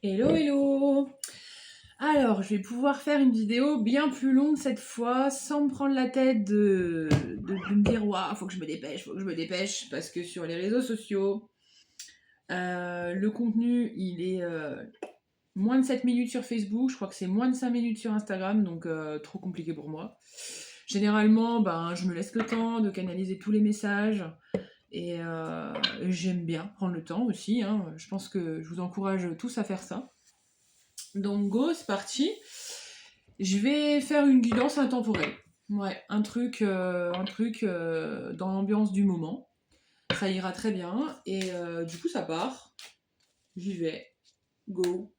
Hello hello. Alors, je vais pouvoir faire une vidéo bien plus longue cette fois, sans me prendre la tête de me dire waouh, faut que je me dépêche, faut que je me dépêche, parce que sur les réseaux sociaux, le contenu il est moins de 7 minutes sur Facebook, je crois que c'est moins de 5 minutes sur Instagram, donc trop compliqué pour moi. Généralement, ben, je me laisse le temps de canaliser tous les messages. Et j'aime bien prendre le temps aussi, hein. Je pense que je vous encourage tous à faire ça. Donc go, c'est parti. Je vais faire une guidance intemporelle. Ouais, un truc dans l'ambiance du moment. Ça ira très bien. Et du coup, ça part. J'y vais. Go.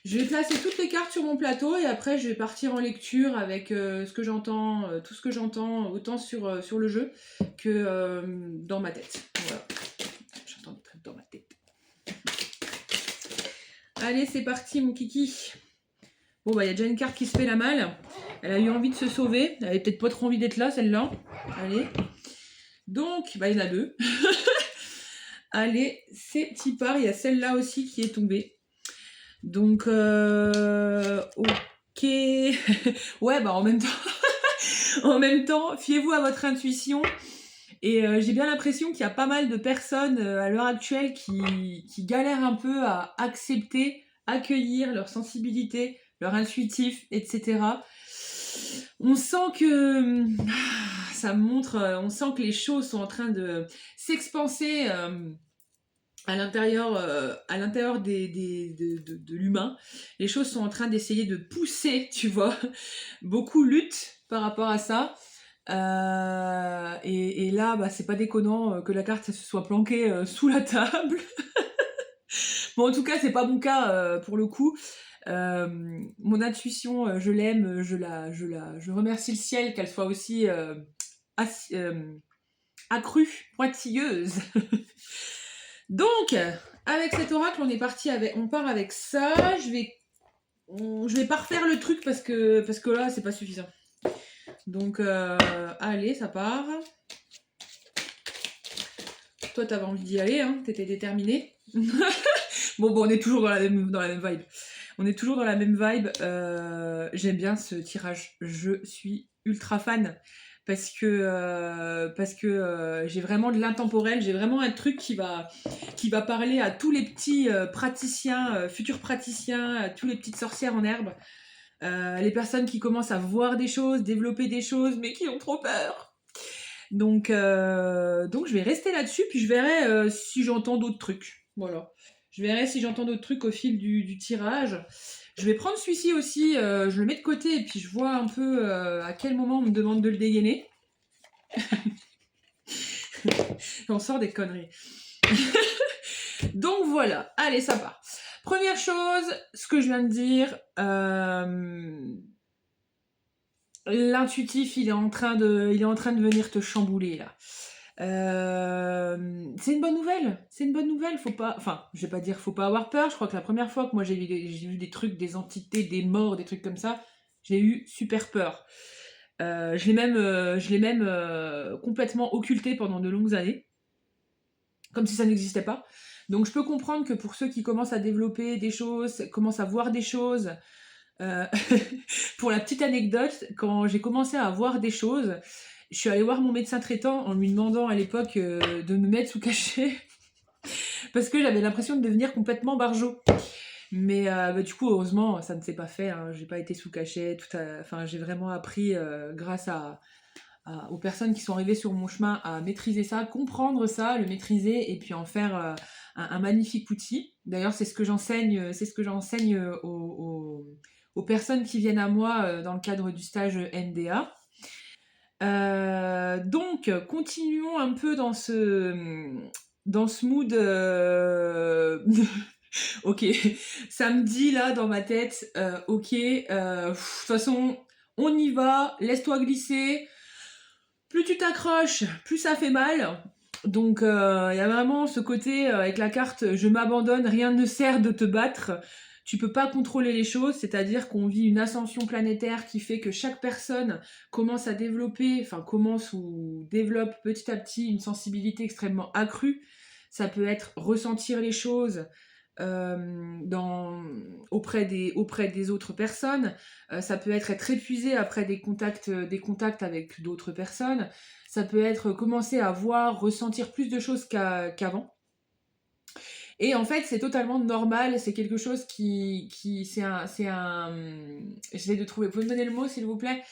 Je vais placer toutes les cartes sur mon plateau et après je vais partir en lecture avec ce que j'entends, tout ce que j'entends, autant sur le jeu que dans ma tête. Voilà. J'entends des trucs dans ma tête. Allez, c'est parti, mon kiki. Bon, bah, il y a déjà une carte qui se fait la malle. Elle a eu envie de se sauver. Elle avait peut-être pas trop envie d'être là, celle-là. Allez. Donc, bah, il y en a deux. Allez, c'est petit part. Il y a celle-là aussi qui est tombée. Donc, ok. Ouais, bah, en même temps, fiez-vous à votre intuition. Et j'ai bien l'impression qu'il y a pas mal de personnes à l'heure actuelle qui galèrent un peu à accepter, accueillir leur sensibilité, leur intuitif, etc. On sent que ça montre, on sent que les choses sont en train de s'expanser à l'intérieur de l'humain. Les choses sont en train d'essayer de pousser, tu vois. Beaucoup luttent par rapport à ça. Et là, bah, c'est pas déconnant que la carte se soit planquée sous la table. Bon, en tout cas, c'est pas mon cas pour le coup. Mon intuition, je l'aime, je remercie le ciel qu'elle soit aussi accrue, pointilleuse. Donc, avec cet oracle, on part avec ça. Je vais pas refaire le truc parce que là, c'est pas suffisant. Donc, allez, ça part. Toi, t'avais envie d'y aller, hein, t'étais déterminé. Bon, on est toujours dans la même vibe. On est toujours dans la même vibe. J'aime bien ce tirage. Je suis ultra fan parce que j'ai vraiment de l'intemporel. J'ai vraiment un truc qui va parler à tous les petits praticiens, futurs praticiens, à tous les petites sorcières en herbe. Les personnes qui commencent à voir des choses, développer des choses, mais qui ont trop peur. Donc je vais rester là-dessus, puis je verrai si j'entends d'autres trucs. Voilà. Je verrai si j'entends d'autres trucs au fil du tirage. Je vais prendre celui-ci aussi, je le mets de côté, et puis je vois un peu à quel moment on me demande de le dégainer. On sort des conneries. Donc voilà, allez, ça part. Première chose, ce que je viens de dire, l'intuitif, il est en train de venir te chambouler là. C'est une bonne nouvelle. C'est une bonne nouvelle. Faut pas, enfin, je vais pas dire faut pas avoir peur. Je crois que la première fois que moi j'ai vu des trucs, des entités, des morts, des trucs comme ça, j'ai eu super peur. Je l'ai même complètement occulté pendant de longues années, comme si ça n'existait pas. Donc je peux comprendre que pour ceux qui commencent à développer des choses, commencent à voir des choses, euh, pour la petite anecdote, quand j'ai commencé à voir des choses, je suis allée voir mon médecin traitant en lui demandant à l'époque de me mettre sous cachet parce que j'avais l'impression de devenir complètement barjot. Mais du coup, heureusement, ça ne s'est pas fait. Hein. J'ai pas été sous cachet. Enfin, j'ai vraiment appris grâce aux personnes qui sont arrivées sur mon chemin à maîtriser ça, comprendre ça, le maîtriser et puis en faire un magnifique outil. D'ailleurs, c'est ce que j'enseigne, aux personnes qui viennent à moi dans le cadre du stage MDA. Donc, continuons un peu dans ce mood. Ok, ça me dit là dans ma tête, ok, de toute façon, on y va, laisse-toi glisser. Plus tu t'accroches, plus ça fait mal. Donc il y a vraiment ce côté avec la carte je m'abandonne, rien ne sert de te battre. Tu peux pas contrôler les choses, c'est-à-dire qu'on vit une ascension planétaire qui fait que chaque personne commence à développer, enfin commence ou développe petit à petit une sensibilité extrêmement accrue. Ça peut être ressentir les choses, auprès des autres personnes. Ça peut être épuisé après des contacts avec d'autres personnes. Ça peut être commencer à voir, ressentir plus de choses qu'avant. Et en fait, c'est totalement normal, c'est quelque chose j'essaie de trouver, vous pouvez me donner le mot s'il vous plaît?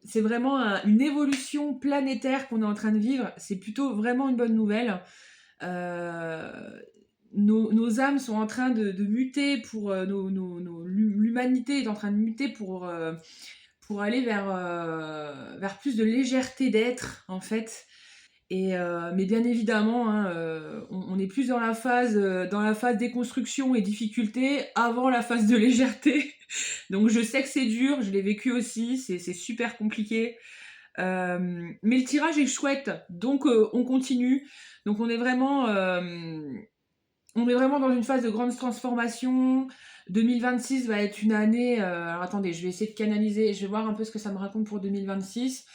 C'est vraiment une évolution planétaire qu'on est en train de vivre, c'est plutôt vraiment une bonne nouvelle. Euh, nos âmes sont en train de muter l'humanité est en train de muter pour aller vers plus de légèreté d'être, en fait. Mais bien évidemment, hein, on est plus dans la phase déconstruction et difficulté avant la phase de légèreté. Donc je sais que c'est dur, je l'ai vécu aussi, c'est super compliqué. Mais le tirage est chouette, donc on continue. Donc on est vraiment dans une phase de grande transformation. 2026 va être une année. Alors attendez, je vais essayer de canaliser. Je vais voir un peu ce que ça me raconte pour 2026.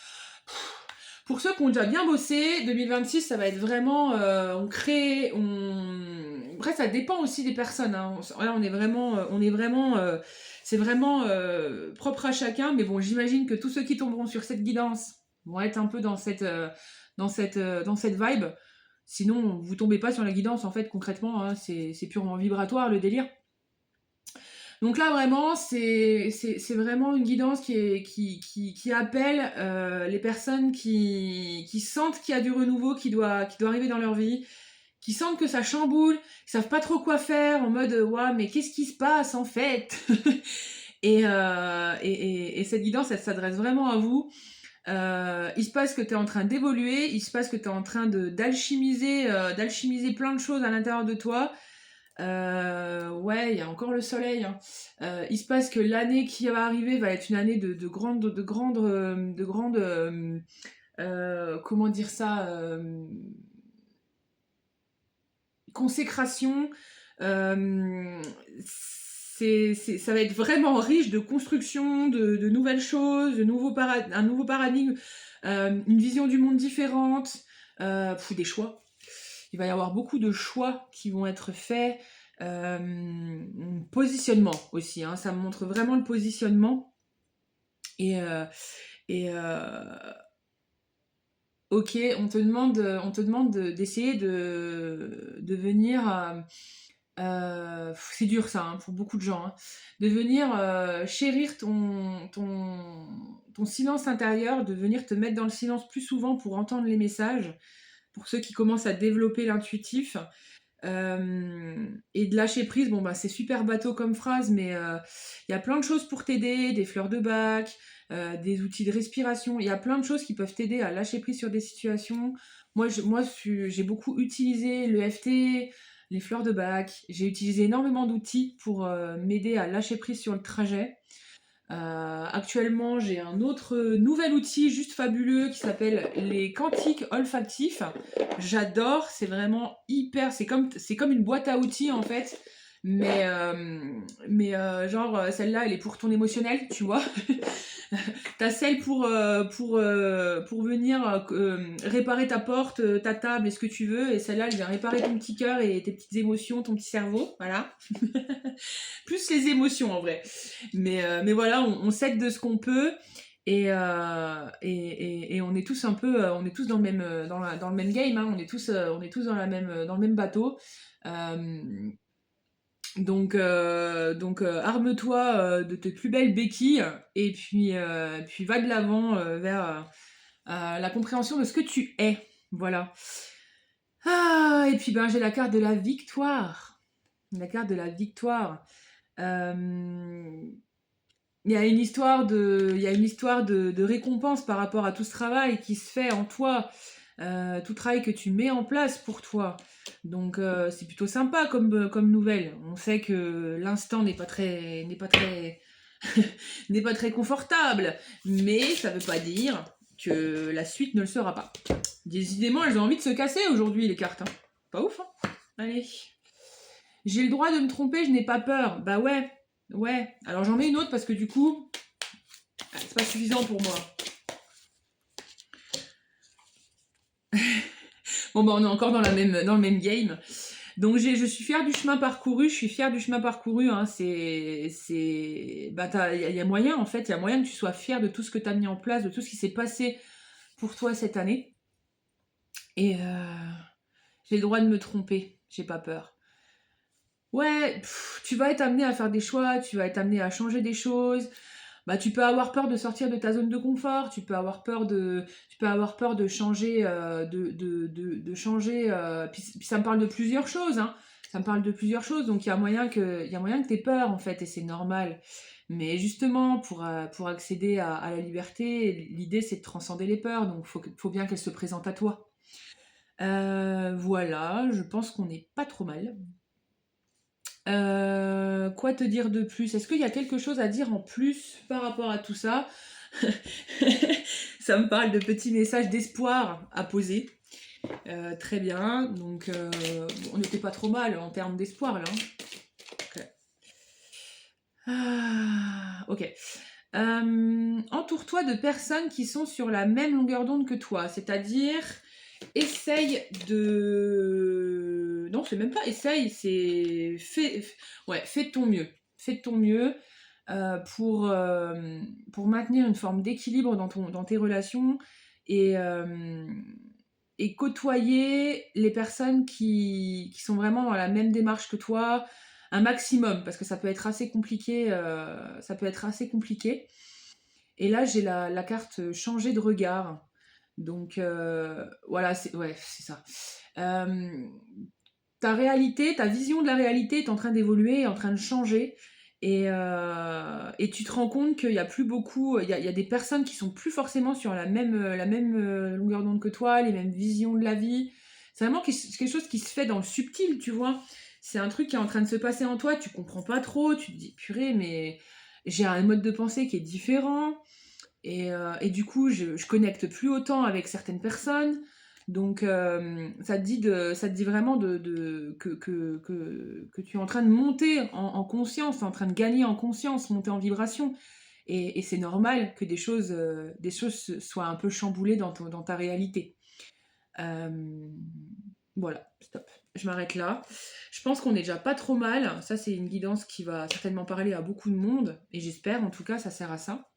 Pour ceux qui ont déjà bien bossé, 2026, ça va être vraiment. On crée. Après, ça dépend aussi des personnes. Hein. Là, on est vraiment. C'est vraiment propre à chacun. Mais bon, j'imagine que tous ceux qui tomberont sur cette guidance vont être un peu dans cette vibe. Sinon, vous tombez pas sur la guidance, en fait, concrètement, hein, c'est purement vibratoire le délire. Donc là, vraiment, c'est vraiment une guidance qui appelle les personnes qui sentent qu'il y a du renouveau qui doit arriver dans leur vie, qui sentent que ça chamboule, qui savent pas trop quoi faire, en mode ouais, mais qu'est-ce qui se passe en fait? Et cette guidance, elle s'adresse vraiment à vous. Il se passe que tu es en train d'évoluer, il se passe que tu es en train d'alchimiser plein de choses à l'intérieur de toi. Ouais, il y a encore le soleil. Hein. Il se passe que l'année qui va arriver va être une année de grande, comment dire ça, consécration. Euh, ça va être vraiment riche de construction, de nouvelles choses, un nouveau paradigme, une vision du monde différente, des choix. Il va y avoir beaucoup de choix qui vont être faits. Positionnement aussi, hein, ça me montre vraiment le positionnement. Et, euh, et ok, on te demande d'essayer de venir. C'est dur ça, hein, pour beaucoup de gens. Hein, de venir chérir ton silence intérieur, de venir te mettre dans le silence plus souvent pour entendre les messages, pour ceux qui commencent à développer l'intuitif. Et de lâcher prise, bon bah c'est super bateau comme phrase, mais il y a plein de choses pour t'aider, des fleurs de bac, des outils de respiration, il y a plein de choses qui peuvent t'aider à lâcher prise sur des situations. J'ai beaucoup utilisé le l'EFT, les fleurs de bac, j'ai utilisé énormément d'outils pour m'aider à lâcher prise sur le trajet. Actuellement, j'ai un autre nouvel outil juste fabuleux qui s'appelle les quantiques olfactifs. J'adore, c'est vraiment hyper. C'est comme une boîte à outils en fait, mais genre celle-là, elle est pour ton émotionnel, tu vois. T'as celle pour venir réparer ta porte, ta table et ce que tu veux, et celle-là, elle vient réparer ton petit cœur et tes petites émotions, ton petit cerveau, voilà. Plus les émotions en vrai. Mais voilà, on s'aide de ce qu'on peut et on est tous un peu, on est tous dans le même, dans le même game, hein, on est tous dans le même bateau. Euh, donc, arme-toi de tes plus belles béquilles et puis va de l'avant vers la compréhension de ce que tu es. Voilà. Ah, et puis ben j'ai la carte de la victoire. La carte de la victoire. Euh, il y a une histoire de récompense par rapport à tout ce travail qui se fait en toi, tout travail que tu mets en place pour toi. Donc c'est plutôt sympa comme nouvelle. On sait que l'instant n'est pas très confortable, mais ça veut pas dire que la suite ne le sera pas. Décidément, elles ont envie de se casser aujourd'hui les cartes. Hein. Pas ouf, hein. Allez. J'ai le droit de me tromper, je n'ai pas peur. Bah ouais. Ouais, alors j'en mets une autre parce que du coup, c'est pas suffisant pour moi. Bon bah on est encore dans le même game. Donc je suis fière du chemin parcouru, je suis fière du chemin parcouru, hein. Bah, il y a moyen en fait, il y a moyen que tu sois fière de tout ce que tu as mis en place, de tout ce qui s'est passé pour toi cette année. Et j'ai le droit de me tromper, j'ai pas peur. Ouais, tu vas être amené à faire des choix, tu vas être amené à changer des choses. Bah, tu peux avoir peur de sortir de ta zone de confort, tu peux avoir peur de changer, de changer. Puis ça me parle de plusieurs choses, hein. Ça me parle de plusieurs choses, donc il y a moyen que t'aies peur en fait, et c'est normal. Mais justement, pour accéder à la liberté, l'idée c'est de transcender les peurs, donc faut bien qu'elles se présentent à toi. Voilà, je pense qu'on n'est pas trop mal. Quoi te dire de plus? Est-ce qu'il y a quelque chose à dire en plus par rapport à tout ça? Ça me parle de petits messages d'espoir à poser. Très bien, donc on n'était pas trop mal en termes d'espoir là, hein. Ok. Entoure-toi de personnes qui sont sur la même longueur d'onde que toi, c'est-à-dire essaye de... Non, c'est même pas essaye, c'est... Ouais, fais de ton mieux. Fais de ton mieux pour maintenir une forme d'équilibre dans tes relations et, euh, et côtoyer les personnes qui sont vraiment dans la même démarche que toi, un maximum, parce que ça peut être assez compliqué, ça peut être assez compliqué. Et là, j'ai la carte changer de regard. Donc voilà, c'est ça. Euh, Ta réalité, ta vision de la réalité est en train d'évoluer, est en train de changer. Et tu te rends compte qu'il y a plus beaucoup, il y a des personnes qui sont plus forcément sur la même longueur d'onde que toi, les mêmes visions de la vie. C'est vraiment quelque chose qui se fait dans le subtil, tu vois. C'est un truc qui est en train de se passer en toi, tu comprends pas trop, tu te dis purée, mais j'ai un mode de pensée qui est différent. Et du coup, je connecte plus autant avec certaines personnes. Donc, ça te dit vraiment que tu es en train de monter en conscience, tu es en train de gagner en conscience, monter en vibration. Et c'est normal que des choses soient un peu chamboulées dans ta réalité. Euh, voilà, stop. Je m'arrête là. Je pense qu'on est déjà pas trop mal. Ça, c'est une guidance qui va certainement parler à beaucoup de monde. Et j'espère, en tout cas, ça sert à ça.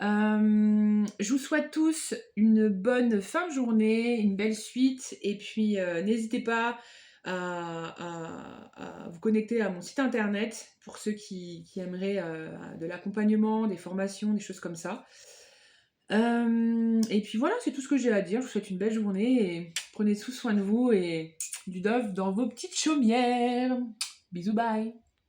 Je vous souhaite tous une bonne fin de journée, une belle suite, et puis n'hésitez pas à vous connecter à mon site internet pour ceux qui aimeraient de l'accompagnement, des formations, des choses comme ça. Et puis voilà, c'est tout ce que j'ai à dire. Je vous souhaite une belle journée et prenez soin de vous et du dove dans vos petites chaumières. Bisous, bye!